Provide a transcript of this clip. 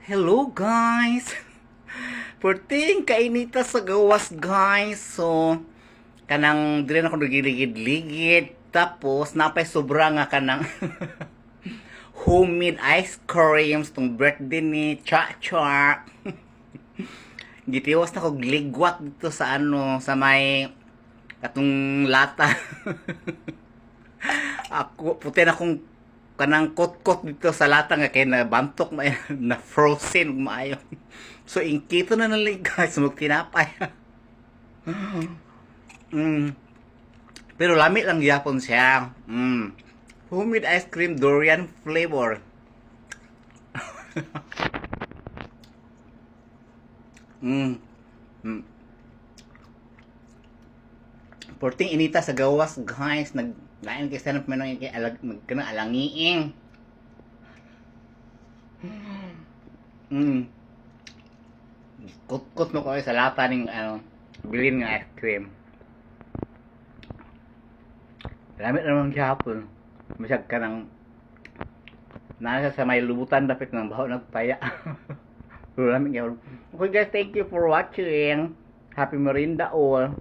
Hello guys! Perting kainita sa gawas guys. So, kanang dili na ko nagligid-ligid. Tapos, napay sobra nga kanang homemade ice creams tong birthday ni Cha-Cha. Gitiwas na ko gligwat dito sa sa may katong lata. Ako, puti na kong kanang kot-kot dito sa lata nga kay nabantok na frozen maayo. So inkito na nalang guys magtinapay. mm. Pero lamig lang yapon siya. Homemade ice cream durian flavor. mm. Mm. Porting inita sa gawas guys naglain kay sanap man ng kanang alangiing. Kut-kut mo ko sa lata ning bilin nga ice cream. Lamit naman gihapon. Masyag ka ng nasa sa may lubutan dapat ng baho nagpaya. Lamit gihapon. Okay guys, thank you for watching. Happy Merinda all.